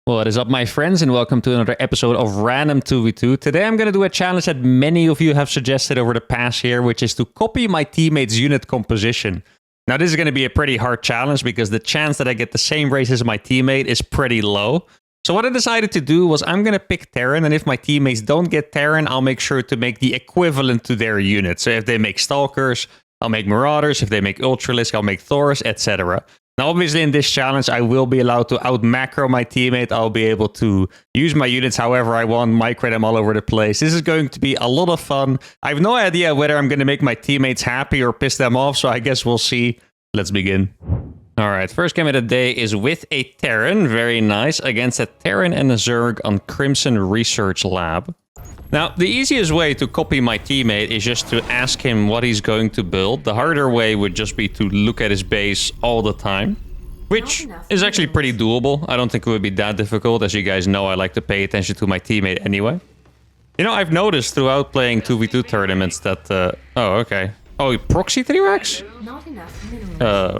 What is up, my friends, and welcome to another episode of Random 2v2. Today I'm going to do a challenge that many of you have suggested over the past year, which is to copy my teammates' unit composition. Now, this is going to be a pretty hard challenge because the chance that I get the same race as my teammate is pretty low. So what I decided to do was I'm going to pick Terran, and if my teammates don't get Terran, I'll make sure to make the equivalent to their unit. So if they make Stalkers, I'll make Marauders. If they make Ultralisk, I'll make Thors, etc. Now, obviously, in this challenge, I will be allowed to out-macro my teammate. I'll be able to use my units however I want, micro them all over the place. This is going to be a lot of fun. I have no idea whether I'm going to make my teammates happy or piss them off, so I guess we'll see. Let's begin. All right, first game of the day is with a Terran. Very nice. Against a Terran and a Zerg on Crimson Research Lab. Now, the easiest way to copy my teammate is just to ask him what he's going to build. The harder way would just be to look at his base all the time, which is actually pretty doable. I don't think it would be that difficult. As you guys know, I like to pay attention to my teammate anyway. You know, I've noticed throughout playing 2v2 tournaments that... oh, okay. Oh, proxy 3-racks?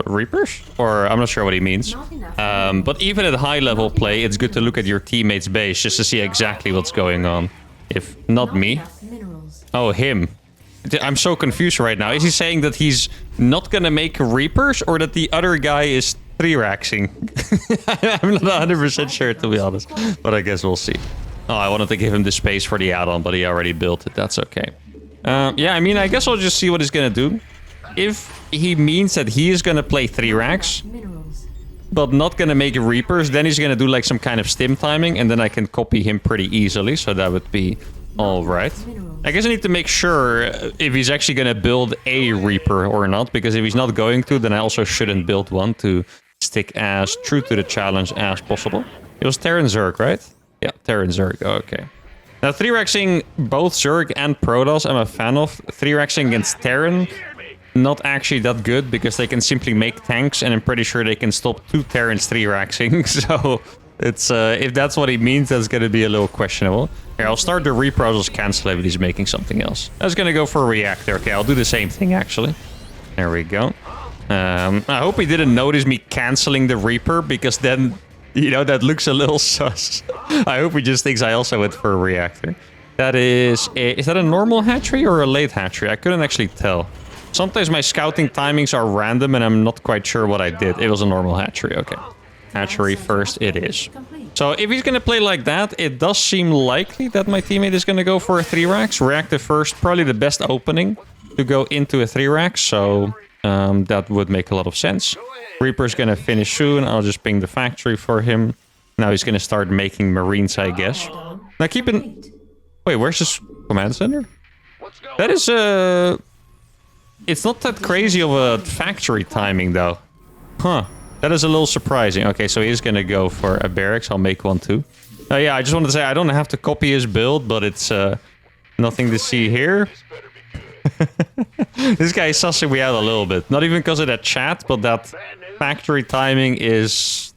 Reapers? Or I'm not sure what he means. But even at high level play, it's good to look at your teammate's base just to see exactly what's going on. If not me. Oh, him. I'm so confused right now. Is he saying that he's not gonna make Reapers or that the other guy is 3-raxing? I'm not 100% sure, to be honest. But I guess we'll see. Oh, I wanted to give him the space for the add-on, but he already built it. That's okay. Yeah, I mean, I guess I'll just see what he's gonna do. If he means that he is gonna play 3-racks, but not gonna make Reapers, then he's gonna do like some kind of stim timing, and then I can copy him pretty easily, so that would be alright. I guess I need to make sure if he's actually gonna build a Reaper or not, because if he's not going to, then I also shouldn't build one to stick as true to the challenge as possible. It was Terran Zerg, right? Yeah, Terran Zerg, okay. Now, 3-raxing both Zerg and Protoss, I'm a fan of. 3-raxing against Terran, not actually that good, because they can simply make tanks, and I'm pretty sure they can stop 2 Terrans 3-raxing. So, it's if that's what he means, that's going to be a little questionable. Here, I'll start the Reaper, I'll just cancel it if he's making something else. I was going to go for a Reactor. Okay, I'll do the same thing, actually. There we go. I hope he didn't notice me canceling the Reaper, because then... You know, that looks a little sus. I hope he just thinks I also went for a Reactor. That is that a normal hatchery or a late hatchery? I couldn't actually tell. Sometimes my scouting timings are random and I'm not quite sure what I did. It was a normal hatchery, okay. Hatchery first, it is. So if he's gonna play like that, it does seem likely that my teammate is gonna go for a 3-racks. Reactor first, probably the best opening to go into a 3-rack, so that would make a lot of sense. Reaper's gonna finish soon. I'll just ping the factory for him. Now he's gonna start making Marines, I guess. Now keep in... Wait, where's his command center? That is it's not that crazy of a factory timing, though. Huh. That is a little surprising. Okay, so he's gonna go for a barracks. I'll make one too. Yeah, I just wanted to say I don't have to copy his build, but it's nothing to see here. This guy is sussing me out a little bit. Not even because of that chat, but that factory timing is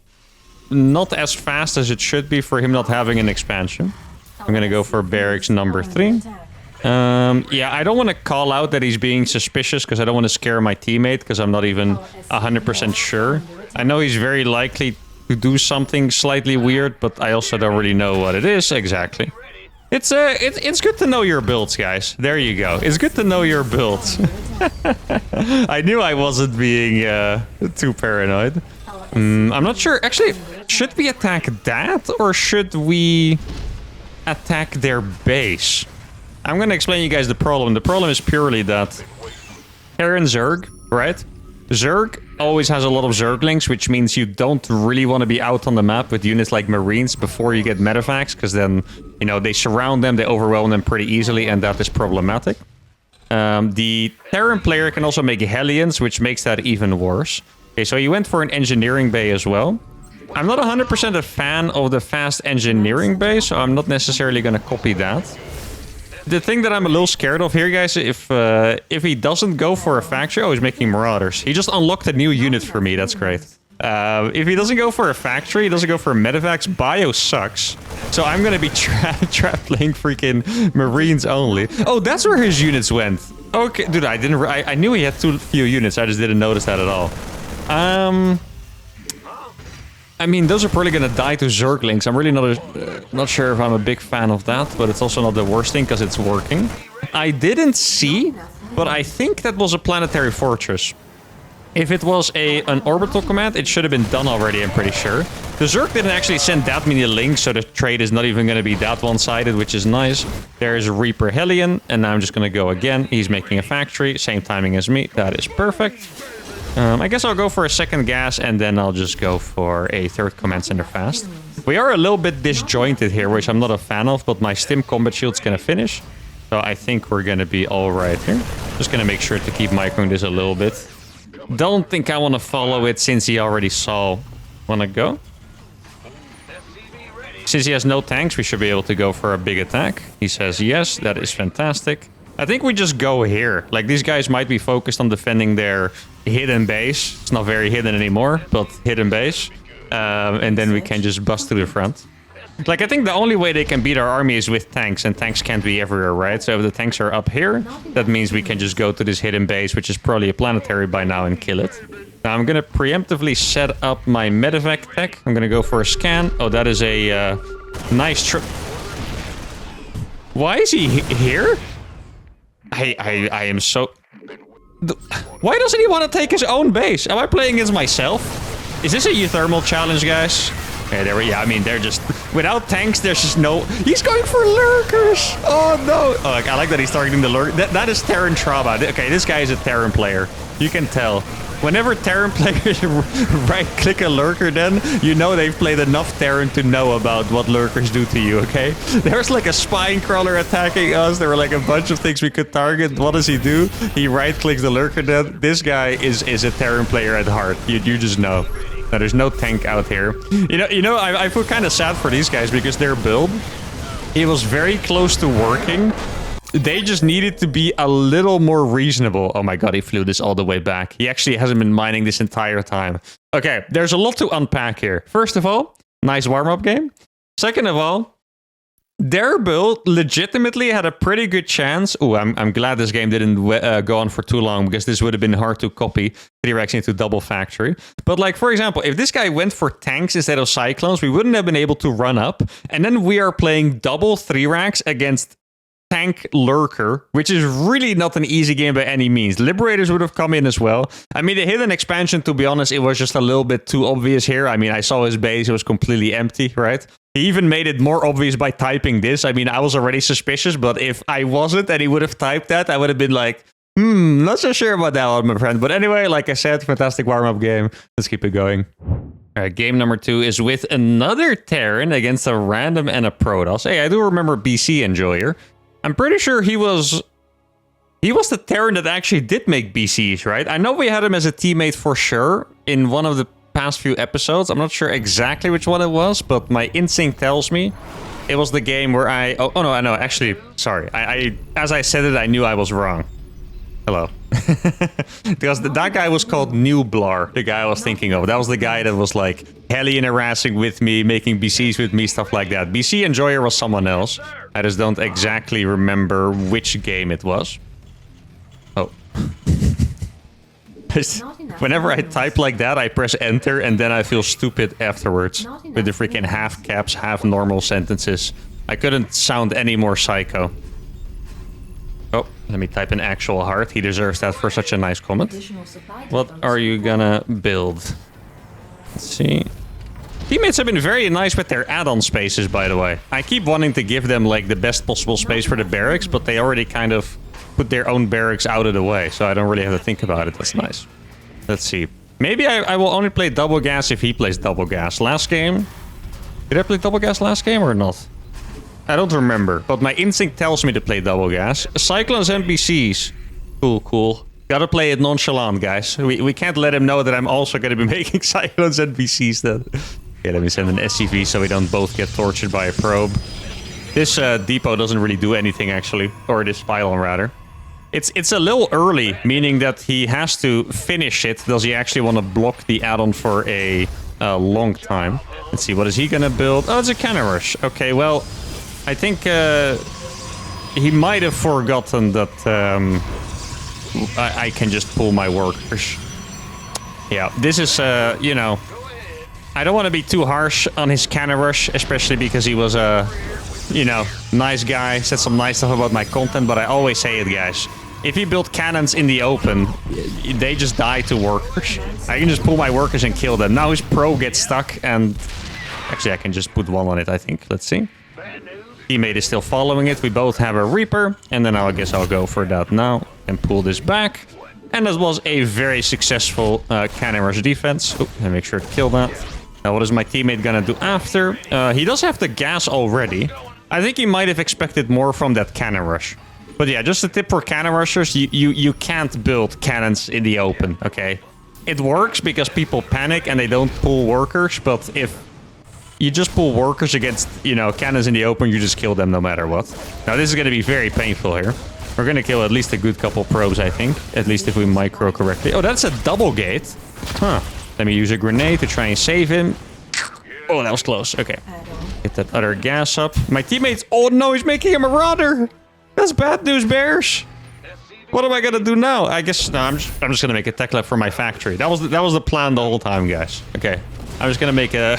not as fast as it should be for him not having an expansion. I'm gonna go for barracks number 3. Yeah, I don't want to call out that he's being suspicious because I don't want to scare my teammate because I'm not even 100% sure. I know he's very likely to do something slightly weird, but I also don't really know what it is exactly. It's good to know your builds, guys. There you go. It's good to know your builds. I knew I wasn't being too paranoid. I'm not sure. Actually, should we attack that or should we attack their base? I'm gonna explain you guys the problem. The problem is purely that Terran Zerg, right? Zerg always has a lot of Zerglings, which means you don't really want to be out on the map with units like Marines before you get Medivacs, because then, you know, they surround them, they overwhelm them pretty easily, and that is problematic. The Terran player can also make Hellions, which makes that even worse. Okay, so he went for an engineering bay as well. I'm not 100% a fan of the fast engineering bay, so I'm not necessarily going to copy that. The thing that I'm a little scared of here, guys, if he doesn't go for a factory... Oh, he's making Marauders. He just unlocked a new unit for me. That's great. If he doesn't go for a factory, he doesn't go for Medivacs, bio sucks. So I'm going to be trap playing freaking Marines only. Oh, that's where his units went. Okay, dude, I knew he had too few units. I just didn't notice that at all. I mean, those are probably gonna die to Zerglings. I'm really not sure if I'm a big fan of that, but it's also not the worst thing because it's working. I didn't see, but I think that was a planetary fortress. If it was an orbital command, it should have been done already, I'm pretty sure. The Zerg didn't actually send that many links, so the trade is not even going to be that one-sided, which is nice. There's Reaper Hellion, and now I'm just going to go again. He's making a factory, same timing as me. That is perfect. I guess I'll go for a second gas, and then I'll just go for a third command center fast. We are a little bit disjointed here, which I'm not a fan of, but my stim combat shield's going to finish. So I think we're going to be all right here. Just going to make sure to keep microing this a little bit. Don't think I want to follow it since he already saw. Wanna go? Since he has no tanks, we should be able to go for a big attack. He says yes, that is fantastic. I think we just go here. Like, these guys might be focused on defending their hidden base. It's not very hidden anymore, but hidden base. And then we can just bust to the front. Like, I think the only way they can beat our army is with tanks, and tanks can't be everywhere, right? So if the tanks are up here, that means we can just go to this hidden base, which is probably a planetary by now, and kill it. Now I'm gonna preemptively set up my medevac tech. I'm gonna go for a scan. Oh, that is a nice trip. Why is he here? I am so... Why doesn't he want to take his own base? Am I playing against myself? Is this a uThermal challenge, guys? Yeah, I mean, they're just... Without tanks, there's just no... He's going for lurkers! Oh, no! Oh, I like that he's targeting the lurk. That is Terran trauma. Okay, this guy is a Terran player. You can tell. Whenever Terran players right-click a lurker, then you know they've played enough Terran to know about what lurkers do to you, okay? There's like a spine crawler attacking us. There were like a bunch of things we could target. What does he do? He right-clicks the lurker then. This guy is a Terran player at heart. You just know. Now, there's no tank out here. You know, I feel kind of sad for these guys because their build, it was very close to working. They just needed to be a little more reasonable. Oh my god, he flew this all the way back. He actually hasn't been mining this entire time. Okay, there's a lot to unpack here. First of all, nice warm-up game. Second of all, their build legitimately had a pretty good chance. Oh, I'm glad this game didn't go on for too long, because this would have been hard to copy 3-racks into double factory. But like, for example, if this guy went for tanks instead of cyclones, we wouldn't have been able to run up. And then we are playing double 3-racks against tank lurker, which is really not an easy game by any means. Liberators would have come in as well. I mean, the hidden expansion, to be honest, it was just a little bit too obvious here. I mean, I saw his base, it was completely empty, right? He even made it more obvious by typing this. I mean, I was already suspicious, but if I wasn't and he would have typed that, I would have been like, not so sure about that one, my friend. But anyway, like I said, fantastic warm-up game. Let's keep it going. All right, game number 2 is with another Terran against a random and a Protoss. Hey, I do remember BC Enjoyer. I'm pretty sure he was the Terran that actually did make BCs, right? I know we had him as a teammate for sure in one of the past few episodes. I'm not sure exactly which one it was, but my instinct tells me it was the game where oh no, I know. Actually, sorry. As I said it, I knew I was wrong. Hello. Because that guy was called Nublar, the guy I was thinking of. That was the guy that was like Hellion harassing with me, making BCs with me, stuff like that. BC Enjoyer was someone else. I just don't exactly remember which game it was. Oh. Whenever I type like that, I press enter and then I feel stupid afterwards with the freaking half caps, half normal sentences. I couldn't sound any more psycho. Oh, let me type an actual heart. He deserves that for such a nice comment. What are you gonna build? Let's see. Teammates have been very nice with their add-on spaces, by the way. I keep wanting to give them like the best possible space for the barracks, but they already kind of put their own barracks out of the way, so I don't really have to think about it. That's nice. Let's see. Maybe I will only play double gas if he plays double gas. Last game... Did I play double gas last game or not? I don't remember, but my instinct tells me to play double gas. Cyclones NPCs. Cool. Gotta play it nonchalant, guys. We can't let him know that I'm also gonna be making Cyclones NPCs then. Okay, let me send an SCV so we don't both get tortured by a probe. This depot doesn't really do anything, actually. Or this pylon, rather. It's a little early, meaning that he has to finish it. Does he actually want to block the add-on for a long time? Let's see, what is he gonna build? Oh, it's a cannon rush. Okay, well, I think he might have forgotten that I can just pull my workers. Yeah, this is, you know... I don't want to be too harsh on his cannon rush, especially because he was a, you know, nice guy, said some nice stuff about my content, but I always say it, guys. If you build cannons in the open, they just die to workers. I can just pull my workers and kill them. Now his pro gets stuck, and actually I can just put one on it, I think. Let's see. Teammate is still following it. We both have a Reaper, and then I guess I'll go for that now and pull this back. And that was a very successful cannon rush defense. Oh, and make sure to kill that. Now what is my teammate gonna do after? He does have the gas already. I think he might have expected more from that cannon rush. But yeah, just a tip for cannon rushers, you can't build cannons in the open, okay? It works because people panic and they don't pull workers, but if you just pull workers against, you know, cannons in the open, you just kill them no matter what. Now this is going to be very painful here. We're going to kill at least a good couple probes, I think. At least if we micro correctly. Oh, that's a double gate. Huh. Let me use a grenade to try and save him. Oh, that was close. Okay. Get that other gas up. My teammates... Oh no, he's making a marauder. That's bad news, bears. What am I gonna do now? I guess no, I'm just gonna make a tech lab for my factory. That was the plan the whole time, guys. Okay, I'm just gonna make a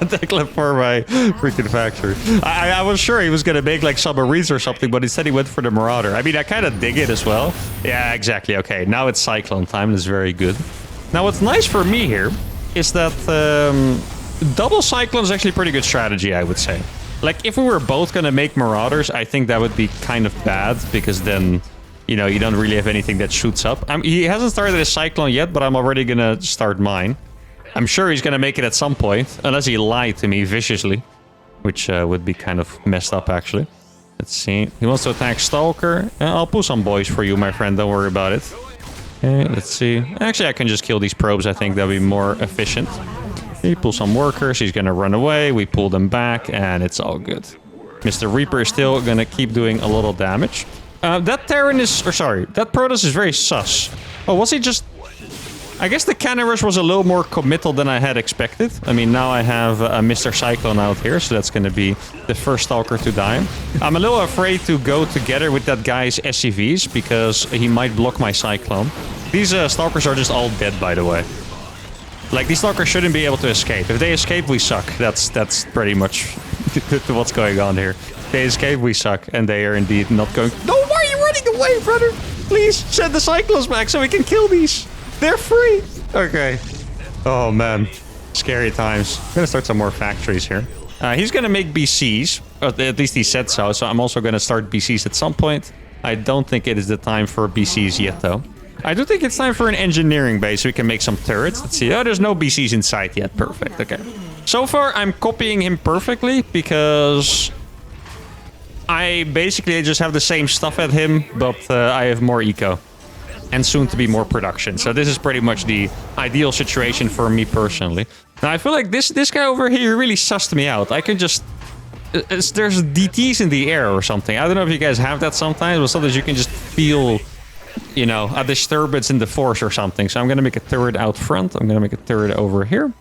tech lab for my freaking factory. I was sure he was gonna make like submarines or something, but instead he went for the marauder. I mean, I kind of dig it as well. Yeah, exactly. Okay, now it's cyclone time. That's very good. Now, what's nice for me here is that double cyclone is actually a pretty good strategy, I would say. Like, if we were both gonna make marauders, I think that would be kind of bad, because then, you know, you don't really have anything that shoots up. He hasn't started his cyclone yet, but I'm already gonna start mine. I'm sure he's gonna make it at some point, unless he lied to me viciously, which would be kind of messed up, actually. Let's see. He wants to attack Stalker. I'll pull some boys for you, my friend. Don't worry about it. Okay, let's see. Actually, I can just kill these probes. I think that'll be more efficient. He pulls some workers, he's gonna run away, we pull them back, and it's all good. Mr. Reaper is still gonna keep doing a little damage. That Terran is... Or sorry, that Protoss is very sus. Oh, was he just... I guess the cannon rush was a little more committal than I had expected. I mean, now I have Mr. Cyclone out here, so that's gonna be the first Stalker to die. I'm a little afraid to go together with that guy's SCVs, because he might block my Cyclone. These Stalkers are just all dead, by the way. Like, these Stalkers shouldn't be able to escape. If they escape, we suck. That's pretty much what's going on here. If they escape, we suck. And they are indeed not going... No, why are you running away, brother? Please, send the Cyclones back so we can kill these. They're free. Okay. Oh, man. Scary times. I'm gonna start some more factories here. He's gonna make BCs. Or at least he said so. So I'm also gonna start BCs at some point. I don't think it is the time for BCs yet, though. I do think it's time for an engineering base so we can make some turrets. Let's see. Oh, there's no BCs in sight yet. Perfect. Okay. So far, I'm copying him perfectly because I basically just have the same stuff at him, but I have more eco and soon to be more production. So this is pretty much the ideal situation for me personally. Now, I feel like this guy over here really sussed me out. I can just... there's DTs in the air or something. I don't know if you guys have that sometimes, but sometimes you can just feel... you know, a disturbance in the force or something. So I'm gonna make a turret out front. I'm gonna make a turret over here.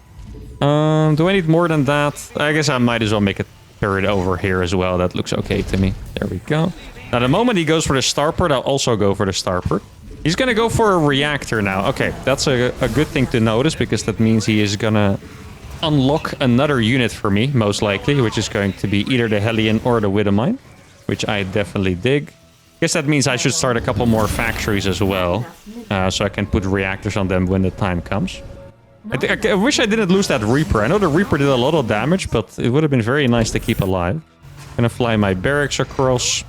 Do I need more than that? I guess I might as well make a turret over here as well. That looks okay to me. There we go. Now, the moment he goes for the starport, I'll also go for the starport. He's gonna go for a reactor now. Okay, that's a good thing to notice, because that means he is gonna unlock another unit for me, most likely, which is going to be either the Hellion or the Widowmine, which I definitely dig. Guess that means I should start a couple more factories as well, so I can put reactors on them when the time comes. I wish I didn't lose that Reaper. I know the Reaper did a lot of damage, but it would have been very nice to keep alive. Gonna fly my barracks across.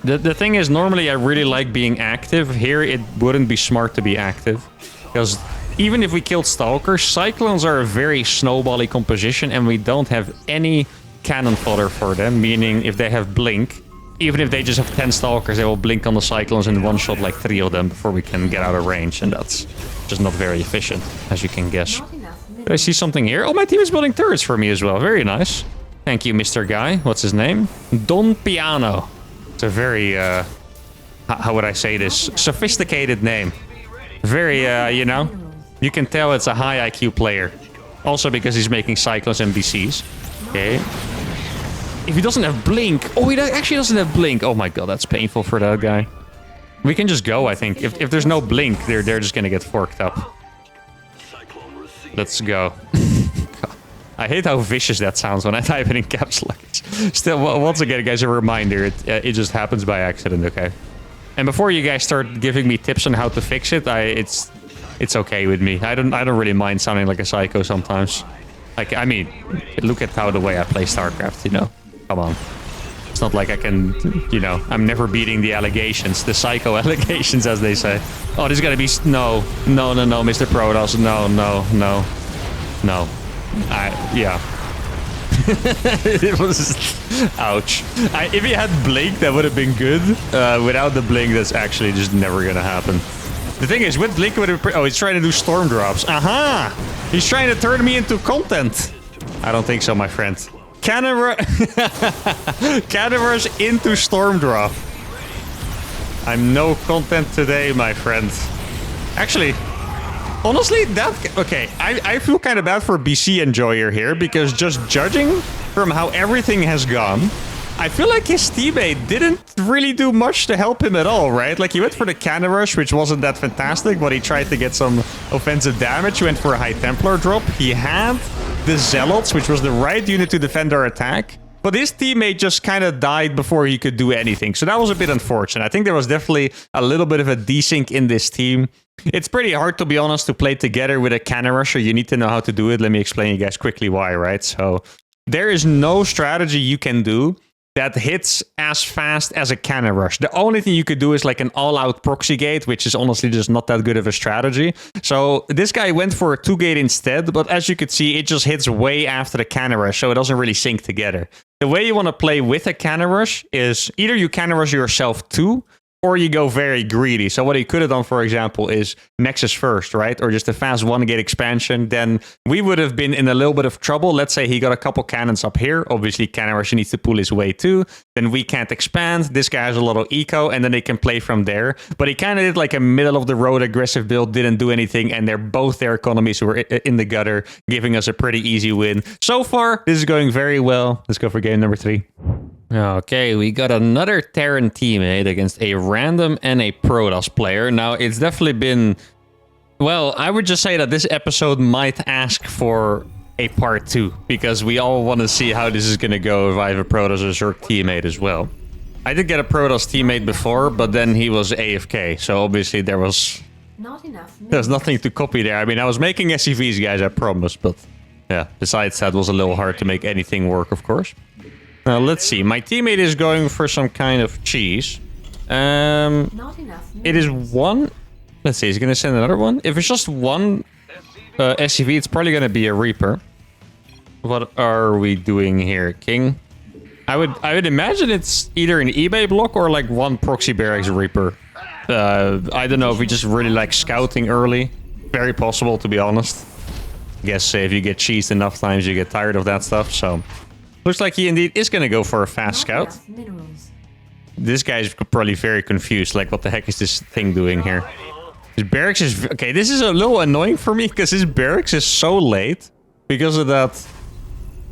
The thing is, normally I really like being active. Here, it wouldn't be smart to be active, because even if we killed Stalkers, Cyclones are a very snowbally composition, and we don't have any cannon fodder for them, meaning if they have Blink... even if they just have 10 Stalkers, they will blink on the Cyclones and one-shot like 3 of them before we can get out of range. And that's just not very efficient, as you can guess. Did I see something here? Oh, my team is building turrets for me as well. Very nice. Thank you, Mr. Guy. What's his name? Don Piano. It's a very, how would I say this? Sophisticated name. Very, you know, you can tell it's a high IQ player. Also because he's making Cyclones and BCs. Okay. If he doesn't have Blink... Oh, he actually doesn't have Blink. Oh my god, that's painful for that guy. We can just go, I think. If there's no Blink, they're just gonna get forked up. Let's go. I hate how vicious that sounds when I type it in caps lock. Still, once again, guys, a reminder. It just happens by accident, okay? And before you guys start giving me tips on how to fix it, it's okay with me. I don't really mind sounding like a psycho sometimes. Like, I mean, look at how the way I play StarCraft, you know? Come on. It's not like I can, you know, I'm never beating the allegations, the psycho allegations, as they say. Oh, this is gonna be... No, Mr. Protoss. No. Yeah. It was... Ouch. If he had Blink, that would have been good. Without the Blink, that's actually just never gonna happen. The thing is, with Blink, oh, he's trying to do storm drops. Aha! He's trying to turn me into content. I don't think so, my friend. Cannon rush into storm drop. I'm no content today, my friend. Actually, honestly, okay, I feel kind of bad for BC Enjoyer here, because just judging from how everything has gone, I feel like his teammate didn't really do much to help him at all, right? Like, he went for the cannon rush, which wasn't that fantastic, but he tried to get some offensive damage. He went for a High Templar drop. He had the Zealots, which was the right unit to defend our attack. But his teammate just kind of died before he could do anything. So that was a bit unfortunate. I think there was definitely a little bit of a desync in this team. It's pretty hard, to be honest, to play together with a cannon rusher. You need to know how to do it. Let me explain you guys quickly why, right? So there is no strategy you can do that hits as fast as a cannon rush. The only thing you could do is like an all-out proxy gate, which is honestly just not that good of a strategy. So this guy went for a 2-gate instead, but as you could see, it just hits way after the cannon rush, so it doesn't really sync together. The way you want to play with a cannon rush is either you cannon rush yourself too, or you go very greedy. So what he could have done, for example, is Nexus first, right? Or just a fast 1-gate expansion. Then we would have been in a little bit of trouble. Let's say he got a couple cannons up here. Obviously, cannon rush needs to pull his way too. Then we can't expand. This guy has a lot of eco, and then they can play from there. But he kind of did like a middle-of-the-road aggressive build, didn't do anything, and they're both their economies were in the gutter, giving us a pretty easy win. So far, this is going very well. Let's go for game number 3. Okay, we got another Terran teammate against a random and a Protoss player. Now, it's definitely been... Well, I would just say that this episode might ask for a part 2, because we all want to see how this is going to go if I have a Protoss or Zerg teammate as well. I did get a Protoss teammate before, but then he was AFK, so obviously there's nothing to copy there. I mean, I was making SCVs, guys, I promise, but yeah, besides that, it was a little hard to make anything work, of course. Now, let's see. My teammate is going for some kind of cheese. It is one... Let's see, he's going to send another one. If it's just one SCV, it's probably going to be a Reaper. What are we doing here, King? I would imagine it's either an eBay block or like one proxy barracks Reaper. I don't know if we just really like scouting early. Very possible, to be honest. I guess if you get cheesed enough times, you get tired of that stuff, so... Looks like he indeed is going to go for a fast scout. This guy is probably very confused. Like, what the heck is this thing doing here? His barracks is... Okay, this is a little annoying for me because his barracks is so late. Because of that...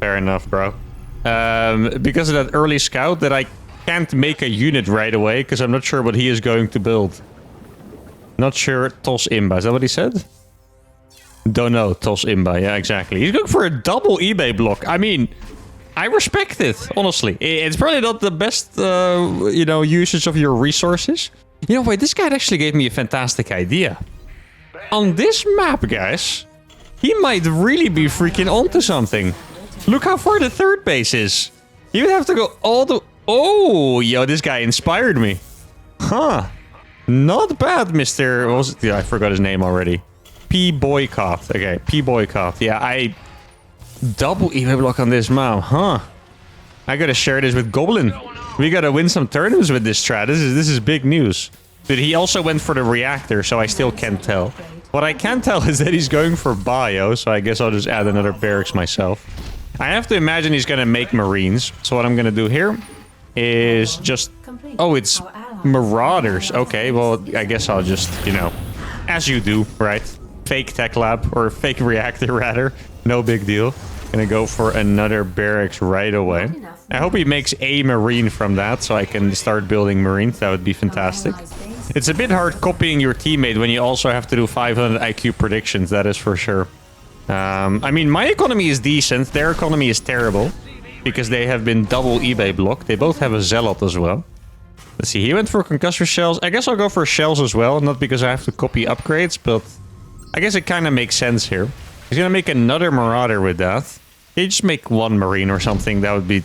Fair enough, bro. Because of that early scout that I can't make a unit right away because I'm not sure what he is going to build. Not sure. Toss Imba. Is that what he said? Don't know. Toss Imba. Yeah, exactly. He's going for a double eBay block. I mean... I respect it, honestly. It's probably not the best, you know, usage of your resources. You know, wait, this guy actually gave me a fantastic idea. On this map, guys, he might really be freaking onto something. Look how far the third base is. You would have to go all the... Oh, yo, this guy inspired me. Huh. Not bad, Mr... What was it? Yeah, I forgot his name already. P Boycott. Okay, P Boycott. Yeah, double eBay block on this map, huh? I gotta share this with Goblin. We gotta win some tournaments with this strat. This is big news. But he also went for the reactor, so I still can't tell. What I can tell is that he's going for bio, so I guess I'll just add another barracks myself. I have to imagine he's gonna make Marines. So what I'm gonna do here is just... Oh, it's Marauders. Okay, well, I guess I'll just, you know, as you do, right? Fake tech lab, or fake reactor, rather. No big deal. Gonna go for another barracks right away. I hope he makes a Marine from that, so I can start building Marines. That would be fantastic. It's a bit hard copying your teammate when you also have to do 500 IQ predictions, that is for sure. I mean, my economy is decent. Their economy is terrible. Because they have been double eBay blocked. They both have a Zealot as well. Let's see, he went for concussor shells. I guess I'll go for shells as well. Not because I have to copy upgrades, but I guess it kind of makes sense here. He's going to make another Marauder with that. Can you just make one Marine or something? That would be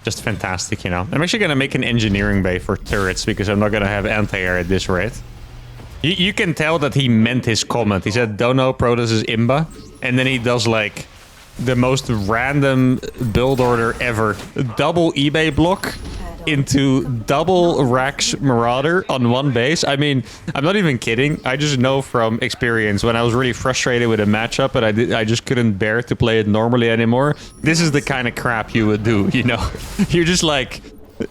just fantastic, you know. I'm actually going to make an engineering bay for turrets because I'm not going to have anti-air at this rate. You can tell that he meant his comment. He said, don't know Protoss is Imba. And then he does like the most random build order ever. Double eBay block into double Rax Marauder on one base. I mean, I'm not even kidding. I just know from experience when I was really frustrated with a matchup and I just couldn't bear to play it normally anymore. This is the kind of crap you would do, you know? You're just like,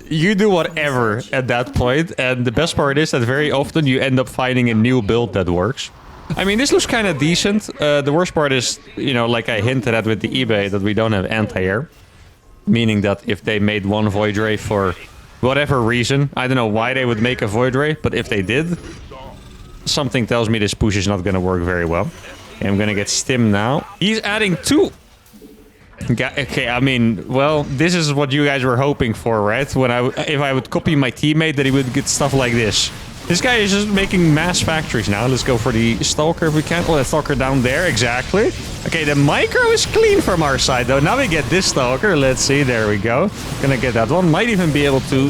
you do whatever at that point, and the best part is that very often you end up finding a new build that works. I mean, this looks kind of decent. The worst part is, you know, like I hinted at with the eBay, that we don't have anti-air. Meaning that if they made one Void Ray for whatever reason, I don't know why they would make a Void Ray, but if they did, something tells me this push is not going to work very well. Okay, I'm going to get Stim now. He's adding 2. Okay, I mean, well, this is what you guys were hoping for, right? If I would copy my teammate, that he would get stuff like this. This guy is just making mass factories now. Let's go for the Stalker if we can. Oh, that Stalker down there, exactly. Okay, the micro is clean from our side, though. Now we get this Stalker. Let's see, there we go. Gonna get that one. Might even be able to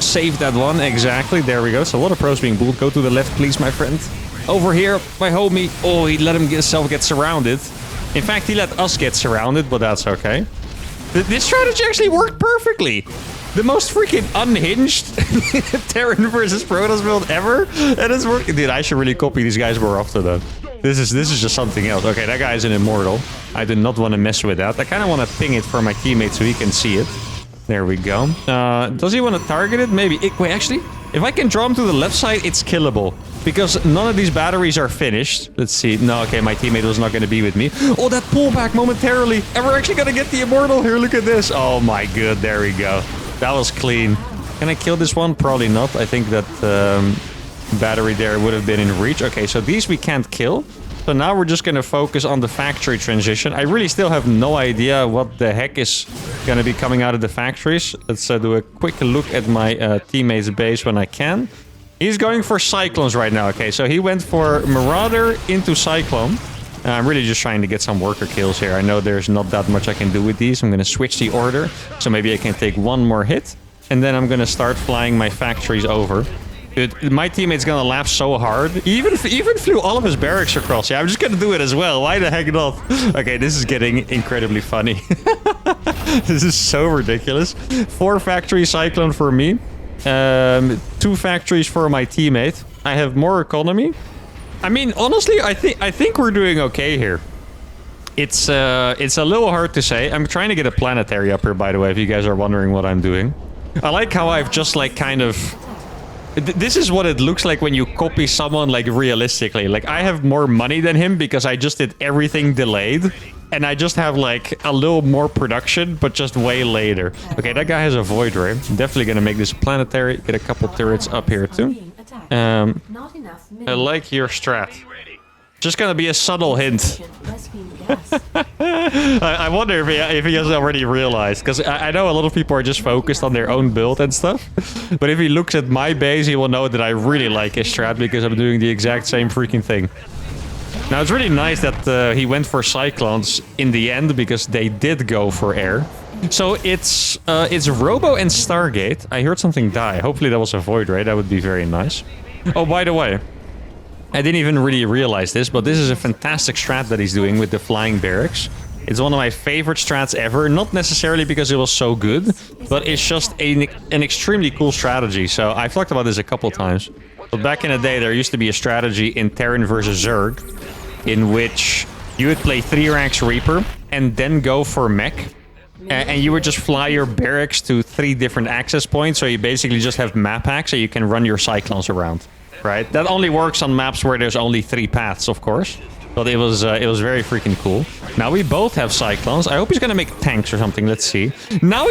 save that one, exactly. There we go. So a lot of pros being bulled. Go to the left, please, my friend. Over here, my homie. Oh, he let himself get surrounded. In fact, he let us get surrounded, but that's okay. This strategy actually worked perfectly. The most freaking unhinged Terran versus Protoss build ever. And it's working. Dude, I should really copy these guys more often though. This is just something else. Okay, that guy is an immortal. I do not want to mess with that. I kind of want to ping it for my teammate so he can see it. There we go. Does he want to target it? Maybe. Wait, actually, if I can draw him to the left side, it's killable. Because none of these batteries are finished. Let's see. No, okay, my teammate was not going to be with me. Oh, that pullback momentarily. And we're actually going to get the immortal here. Look at this. Oh my god, there we go. That was clean. Can I kill this one? Probably not. I think that battery there would have been in reach. Okay, so these we can't kill. So now we're just going to focus on the factory transition. I really still have no idea what the heck is going to be coming out of the factories. Let's do a quick look at my teammate's base when I can. He's going for Cyclones right now. Okay, so he went for Marauder into Cyclone. I'm really just trying to get some worker kills here. I know there's not that much I can do with these. I'm going to switch the order. So maybe I can take one more hit. And then I'm going to start flying my factories over. Dude, my teammate's going to laugh so hard. He even flew all of his barracks across. Yeah, I'm just going to do it as well. Why the heck not? Okay, this is getting incredibly funny. This is so ridiculous. 4 factory Cyclone for me. 2 factories for my teammate. I have more economy. I mean, honestly, I think we're doing okay here. It's a little hard to say. I'm trying to get a planetary up here, by the way, if you guys are wondering what I'm doing. I like how I've just like kind of... This is what it looks like when you copy someone like realistically. Like I have more money than him because I just did everything delayed. And I just have like a little more production, but just way later. Okay, that guy has a Void Ray. Definitely gonna make this planetary. Get a couple turrets up here too. I like your strat. Just gonna be a subtle hint. I wonder if he has already realized, because I know a lot of people are just focused on their own build and stuff. But if he looks at my base, he will know that I really like his strat because I'm doing the exact same freaking thing. Now it's really nice that he went for Cyclones in the end because they did go for air. So it's Robo and Stargate. I heard something die. Hopefully that was a Void Ray. That would be very nice. Oh, by the way, I didn't even really realize this, but this is a fantastic strat that he's doing with the flying barracks. It's one of my favorite strats ever. Not necessarily because it was so good, but it's just an extremely cool strategy. So I've talked about this a couple times. But back in the day, there used to be a strategy in Terran versus Zerg in which you would play 3 ranks Reaper and then go for mech. And you would just fly your barracks to 3 different access points. So you basically just have map hacks so you can run your Cyclones around. Right? That only works on maps where there's only 3 paths, of course. But it was very freaking cool. Now we both have Cyclones. I hope he's gonna make tanks or something. Let's see. Now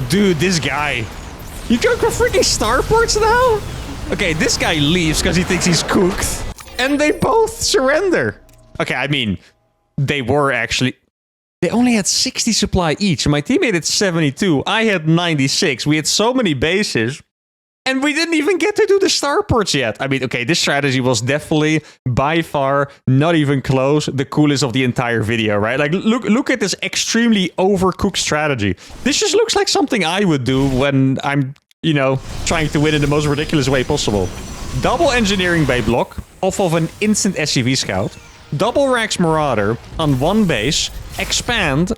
dude, this guy. You go for freaking starports now? Okay, this guy leaves because he thinks he's cooked. And they both surrender. Okay, I mean, they were actually... They only had 60 supply each. My teammate had 72. I had 96. We had so many bases. And we didn't even get to do the starports yet. I mean, okay, this strategy was definitely, by far, not even close, the coolest of the entire video, right? Like, look at this extremely overcooked strategy. This just looks like something I would do when I'm, you know, trying to win in the most ridiculous way possible. Double engineering bay block off of an instant SCV scout. Double Rax Marauder on one base. Expand.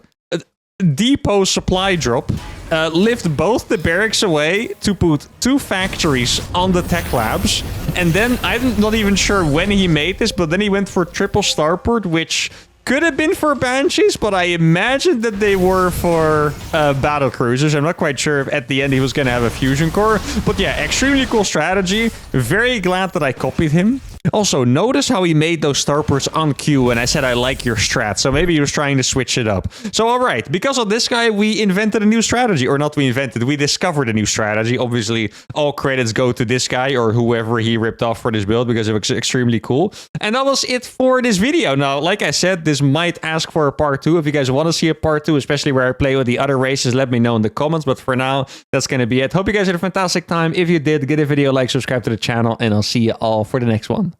Depot supply drop. Lift both the barracks away to put 2 factories on the tech labs. And then, I'm not even sure when he made this, but then he went for triple starport, which could have been for Banshees, but I imagine that they were for battle cruisers. I'm not quite sure if at the end he was going to have a fusion core. But yeah, extremely cool strategy. Very glad that I copied him. Also, notice how he made those starports on cue, and I said I like your strat, so maybe he was trying to switch it up. So alright, because of this guy, we invented a new strategy. Or not we invented, we discovered a new strategy. Obviously, all credits go to this guy or whoever he ripped off for this build, because it was extremely cool. And that was it for this video. Now, like I said, this might ask for a part 2. If you guys want to see a part 2, especially where I play with the other races, let me know in the comments. But for now, that's going to be it. Hope you guys had a fantastic time. If you did, give a video a like, subscribe to the channel, and I'll see you all for the next one.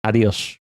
Adios.